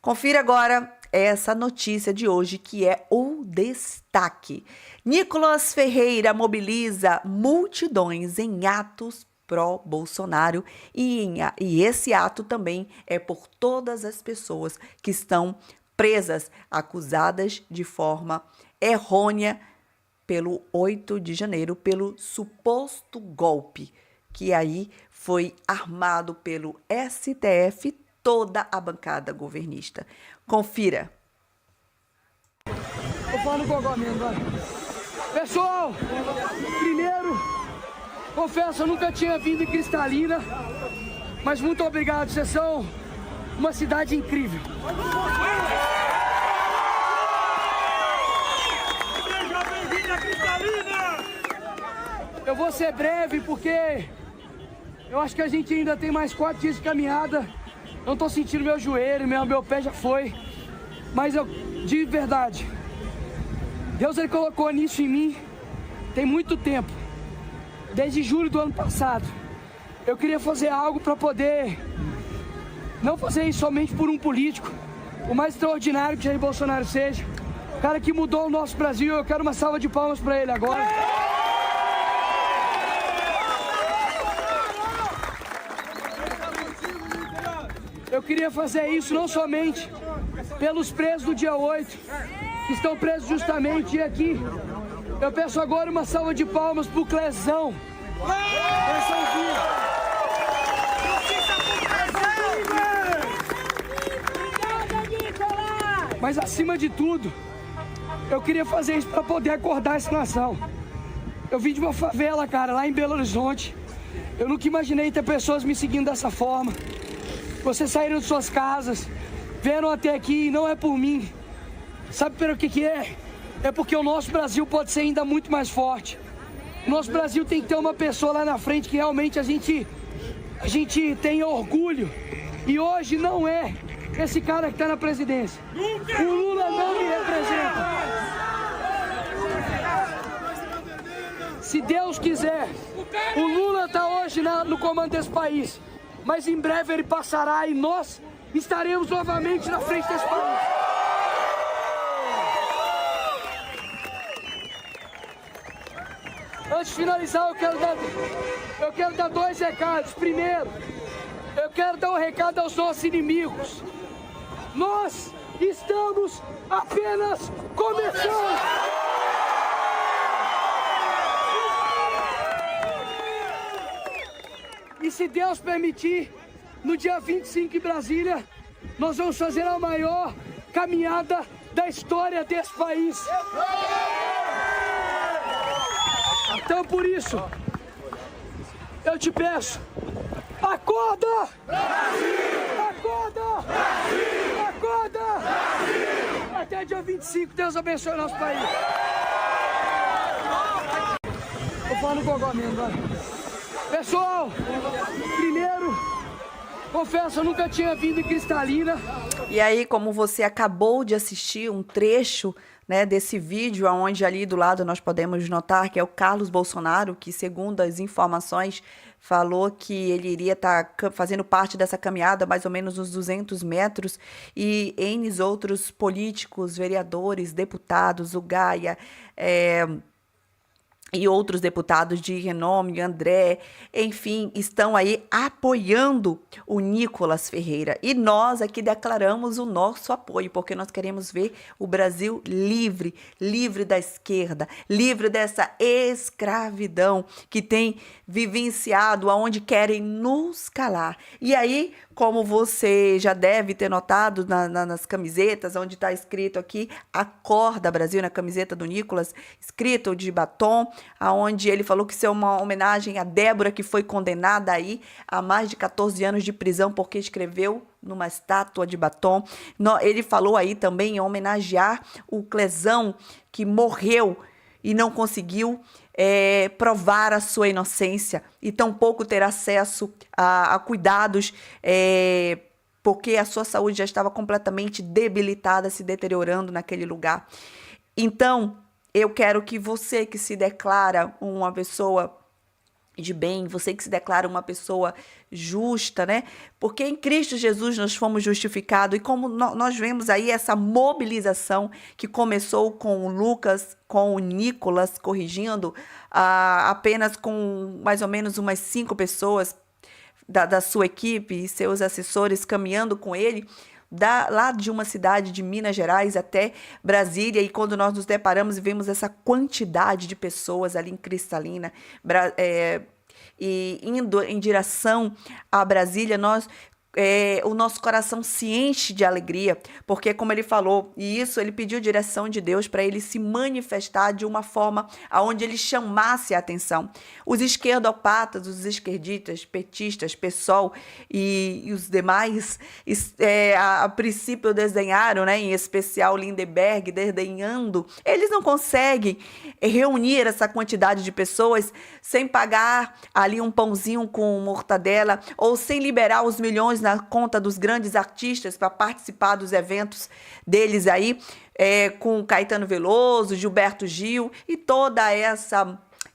Confira agora essa notícia de hoje, que é o destaque. Nicolas Ferreira mobiliza multidões em atos pró-Bolsonaro e esse ato também é por todas as pessoas que estão presas, acusadas de forma errônea pelo 8 de janeiro, pelo suposto golpe, que aí foi armado pelo STF, toda a bancada governista. Confira. Tô falando com o mesmo agora. Pessoal, primeiro, confesso, eu nunca tinha vindo em Cristalina, mas muito obrigado, vocês são uma cidade incrível. Seja bem-vindo a Cristalina! Eu vou ser breve porque eu acho que a gente ainda tem mais 4 dias de caminhada. Não tô sentindo meu joelho, meu pé já foi. Mas eu, de verdade, Deus ele colocou nisso em mim tem muito tempo. Desde julho do ano passado. Eu queria fazer algo para poder não fazer isso somente por um político, o mais extraordinário que Jair Bolsonaro seja, o cara que mudou o nosso Brasil. Eu quero uma salva de palmas para ele agora. Eu queria fazer isso não somente pelos presos do dia 8, que estão presos justamente aqui. Eu peço agora uma salva de palmas pro Clezão. Mas acima de tudo, eu queria fazer isso para poder acordar essa nação. Eu vim de uma favela, cara, lá em Belo Horizonte. Eu nunca imaginei ter pessoas me seguindo dessa forma. Vocês saíram de suas casas, vieram até aqui e não é por mim. Sabe pelo que é? É porque o nosso Brasil pode ser ainda muito mais forte. O nosso Brasil tem que ter uma pessoa lá na frente que realmente a gente tenha orgulho. E hoje não é esse cara que está na presidência. O Lula não me representa. Se Deus quiser, o Lula está hoje no comando desse país. Mas em breve ele passará e nós estaremos novamente na frente desse país. Antes de finalizar, eu quero dar 2 recados. Primeiro, eu quero dar um recado aos nossos inimigos. Nós estamos apenas começando. E se Deus permitir, no dia 25 em Brasília, nós vamos fazer a maior caminhada da história desse país. Então, por isso, eu te peço, acorda! Brasil! Acorda! Brasil! Acorda! Brasil! Até dia 25, Deus abençoe o nosso país. Tô falando com o mesmo agora. Pessoal, primeiro, confesso, eu nunca tinha vindo em Cristalina. E aí, como você acabou de assistir um trecho, né, desse vídeo, onde ali do lado nós podemos notar que é o Carlos Bolsonaro, que segundo as informações falou que ele iria estar fazendo parte dessa caminhada mais ou menos uns 200 metros, e N outros políticos, vereadores, deputados, o Gaia, e outros deputados de renome, André, enfim, estão aí apoiando o Nicolas Ferreira. E nós aqui declaramos o nosso apoio, porque nós queremos ver o Brasil livre, livre da esquerda, livre dessa escravidão que tem vivenciado, aonde querem nos calar. E aí, como você já deve ter notado nas camisetas, onde está escrito aqui, Acorda Brasil, na camiseta do Nicolas, escrito de batom, aonde ele falou que isso é uma homenagem a Débora, que foi condenada aí a mais de 14 anos de prisão porque escreveu numa estátua de batom. Ele falou aí também em homenagear o Clezão, que morreu e não conseguiu provar a sua inocência e tampouco ter acesso a cuidados, porque a sua saúde já estava completamente debilitada, se deteriorando naquele lugar. Então, eu quero que você que se declara uma pessoa de bem, você que se declara uma pessoa justa, né? Porque em Cristo Jesus nós fomos justificados e como nós vemos aí essa mobilização que começou com o Lucas, com o Nicolas corrigindo, apenas com mais ou menos umas 5 pessoas da sua equipe e seus assessores caminhando com ele, lá de uma cidade de Minas Gerais até Brasília, e quando nós nos deparamos e vemos essa quantidade de pessoas ali em Cristalina, e indo em direção a Brasília, o nosso coração se enche de alegria, porque como ele falou, e isso ele pediu direção de Deus para ele se manifestar de uma forma aonde ele chamasse a atenção. Os esquerdopatas, os esquerdistas, petistas, PSOL e os demais, a princípio desdenharam, né, em especial Lindenberg, desdenhando, eles não conseguem reunir essa quantidade de pessoas sem pagar ali um pãozinho com mortadela ou sem liberar os milhões na conta dos grandes artistas para participar dos eventos deles aí, com Caetano Veloso, Gilberto Gil e toda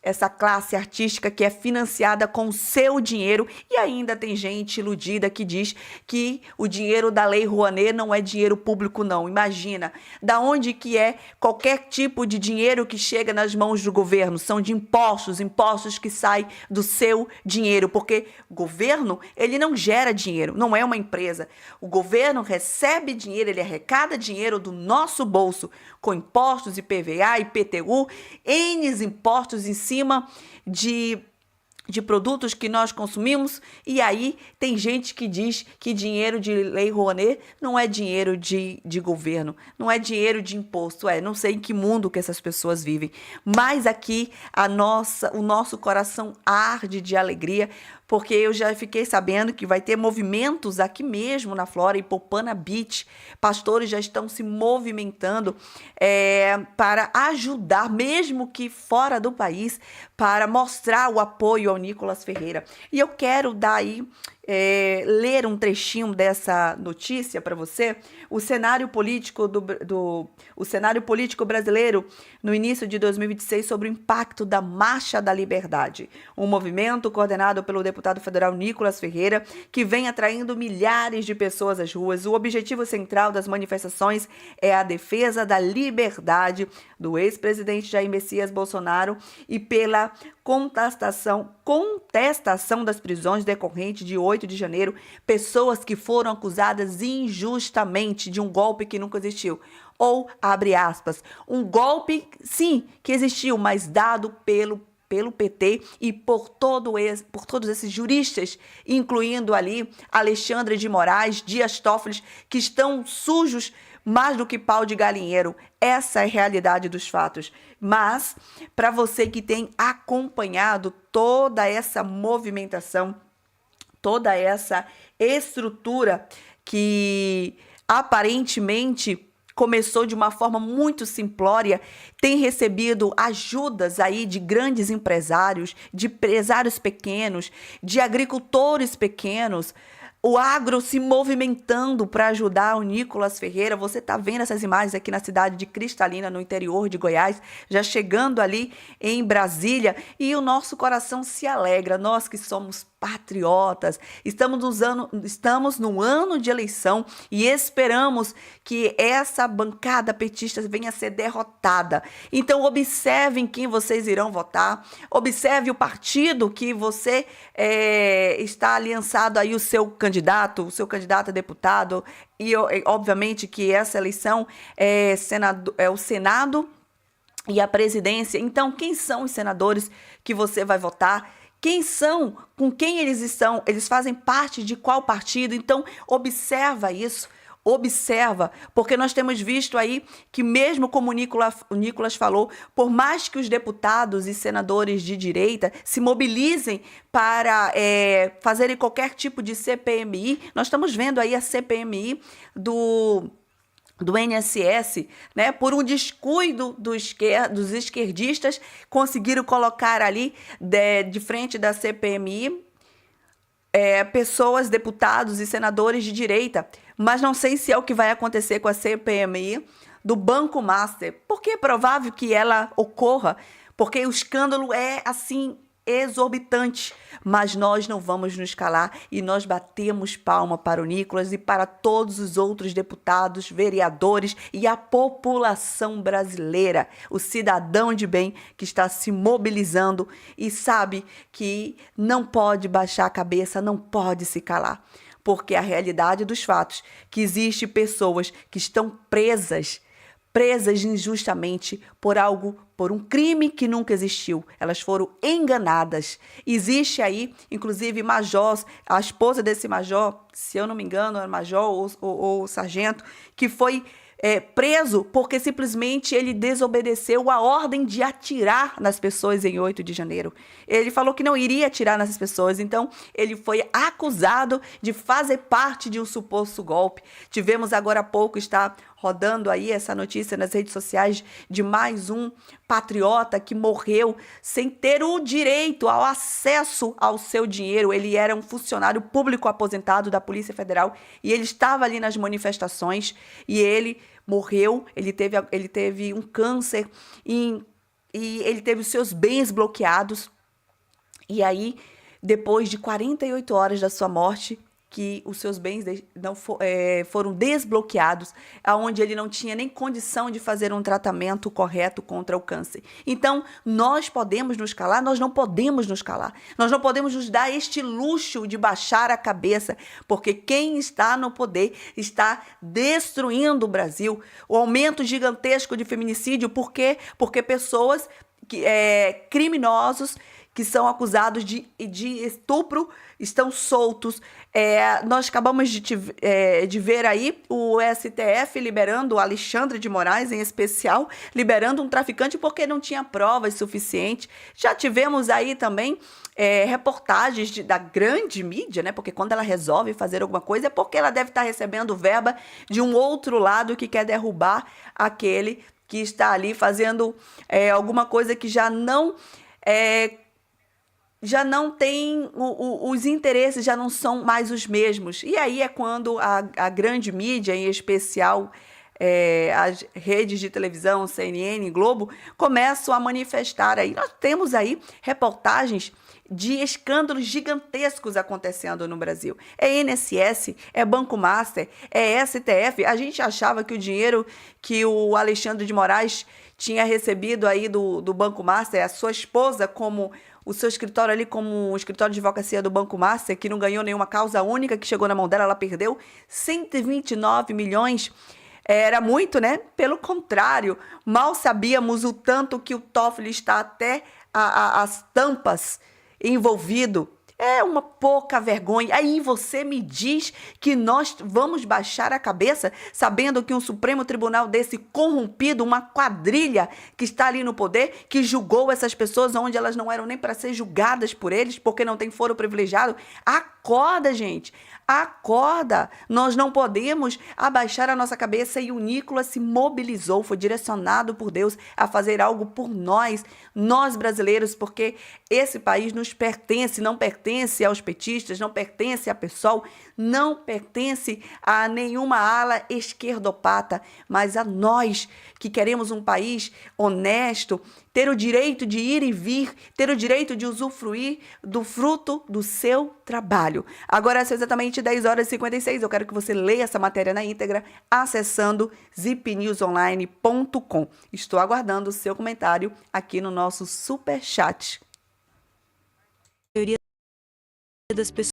essa classe artística que é financiada com o seu dinheiro. E ainda tem gente iludida que diz que o dinheiro da Lei Rouanet não é dinheiro público, não. Imagina, da onde que é qualquer tipo de dinheiro que chega nas mãos do governo? São de impostos que saem do seu dinheiro, porque o governo, ele não gera dinheiro, não é uma empresa. O governo recebe dinheiro, ele arrecada dinheiro do nosso bolso, com impostos, IPVA, IPTU, N impostos em cima de produtos que nós consumimos, e aí tem gente que diz que dinheiro de Lei Rouanet não é dinheiro de governo, não é dinheiro de imposto, não sei em que mundo que essas pessoas vivem, mas aqui o nosso coração arde de alegria, porque eu já fiquei sabendo que vai ter movimentos aqui mesmo na Flórida, em Popana Beach. Pastores já estão se movimentando para ajudar, mesmo que fora do país, para mostrar o apoio ao Nicolas Ferreira. E eu quero ler um trechinho dessa notícia para você. O cenário político o cenário político brasileiro no início de 2026 sobre o impacto da Marcha da Liberdade, um movimento coordenado pelo deputado federal Nicolas Ferreira, que vem atraindo milhares de pessoas às ruas. O objetivo central das manifestações é a defesa da liberdade do ex-presidente Jair Messias Bolsonaro e pela contestação das prisões decorrentes de 8 de janeiro, pessoas que foram acusadas injustamente de um golpe que nunca existiu. Ou, abre aspas, um golpe, sim, que existiu, mas dado pelo PT e por todos esses juristas, incluindo ali Alexandre de Moraes, Dias Toffoli, que estão sujos mais do que pau de galinheiro. Essa é a realidade dos fatos. Mas, para você que tem acompanhado toda essa movimentação, toda essa estrutura que aparentemente começou de uma forma muito simplória, tem recebido ajudas aí de grandes empresários, de empresários pequenos, de agricultores pequenos, o agro se movimentando para ajudar o Nicolas Ferreira. Você está vendo essas imagens aqui na cidade de Cristalina, no interior de Goiás, já chegando ali em Brasília, e o nosso coração se alegra. Nós que somos patriotas, estamos no ano de eleição e esperamos que essa bancada petista venha a ser derrotada. Então, observem quem vocês irão votar, observe o partido que você está aliançado aí, o seu candidato a deputado, e obviamente que essa eleição é o Senado e a presidência. Então, quem são os senadores que você vai votar? Quem são? Com quem eles estão? Eles fazem parte de qual partido? Então, observa isso. Observa, porque nós temos visto aí que mesmo como o Nicolas falou, por mais que os deputados e senadores de direita se mobilizem para fazerem qualquer tipo de CPMI, nós estamos vendo aí a CPMI do INSS, né, por um descuido dos esquerdistas, conseguiram colocar ali de frente da CPMI pessoas, deputados e senadores de direita, mas não sei se é o que vai acontecer com a CPMI do Banco Master, porque é provável que ela ocorra, porque o escândalo é assim exorbitante, mas nós não vamos nos calar e nós batemos palma para o Nicolas e para todos os outros deputados, vereadores e a população brasileira, o cidadão de bem que está se mobilizando e sabe que não pode baixar a cabeça, não pode se calar, porque a realidade dos fatos que existe pessoas que estão presas injustamente por um crime que nunca existiu. Elas foram enganadas. Existe aí, inclusive, major, a esposa desse major, se eu não me engano, era major ou sargento, que foi preso porque simplesmente ele desobedeceu a ordem de atirar nas pessoas em 8 de janeiro. Ele falou que não iria atirar nessas pessoas, então ele foi acusado de fazer parte de um suposto golpe. Tivemos agora há pouco, está rodando aí essa notícia nas redes sociais de mais um patriota que morreu sem ter o direito ao acesso ao seu dinheiro. Ele era um funcionário público aposentado da Polícia Federal e ele estava ali nas manifestações e ele morreu. Ele teve um câncer e ele teve os seus bens bloqueados. E aí, depois de 48 horas da sua morte, que os seus bens não foram desbloqueados, aonde ele não tinha nem condição de fazer um tratamento correto contra o câncer. Então, nós podemos nos calar? Nós não podemos nos calar. Nós não podemos nos dar este luxo de baixar a cabeça, porque quem está no poder está destruindo o Brasil. O aumento gigantesco de feminicídio, por quê? Porque pessoas, criminosos, que são acusados de estupro, estão soltos. Nós acabamos de ver aí o STF liberando o Alexandre de Moraes, em especial, liberando um traficante porque não tinha provas suficientes. Já tivemos aí também reportagens da grande mídia, né? Porque quando ela resolve fazer alguma coisa é porque ela deve estar recebendo verba de um outro lado que quer derrubar aquele que está ali fazendo alguma coisa que já não tem, os interesses já não são mais os mesmos. E aí é quando a grande mídia, em especial as redes de televisão, CNN, Globo, começam a manifestar aí. Nós temos aí reportagens de escândalos gigantescos acontecendo no Brasil. É INSS, é Banco Master, é STF. A gente achava que o dinheiro que o Alexandre de Moraes tinha recebido aí do Banco Master, a sua esposa como o seu escritório ali, como o escritório de advocacia do Banco Master, que não ganhou nenhuma causa única, que chegou na mão dela, ela perdeu 129 milhões. Era muito, né? Pelo contrário, mal sabíamos o tanto que o Toffoli está até as tampas envolvido. É uma pouca vergonha. Aí você me diz que nós vamos baixar a cabeça sabendo que um Supremo Tribunal desse corrompido, uma quadrilha que está ali no poder, que julgou essas pessoas onde elas não eram nem para ser julgadas por eles, porque não tem foro privilegiado. Acorda, gente. Acorda, nós não podemos abaixar a nossa cabeça e o Nicolas se mobilizou, foi direcionado por Deus a fazer algo por nós brasileiros, porque esse país nos pertence, não pertence aos petistas, não pertence a PSOL, não pertence a nenhuma ala esquerdopata, mas a nós que queremos um país honesto, ter o direito de ir e vir, ter o direito de usufruir do fruto do seu trabalho. Agora são exatamente 10h56. Eu quero que você leia essa matéria na íntegra acessando zipnewsonline.com. Estou aguardando o seu comentário aqui no nosso Superchat. A maioria das pessoas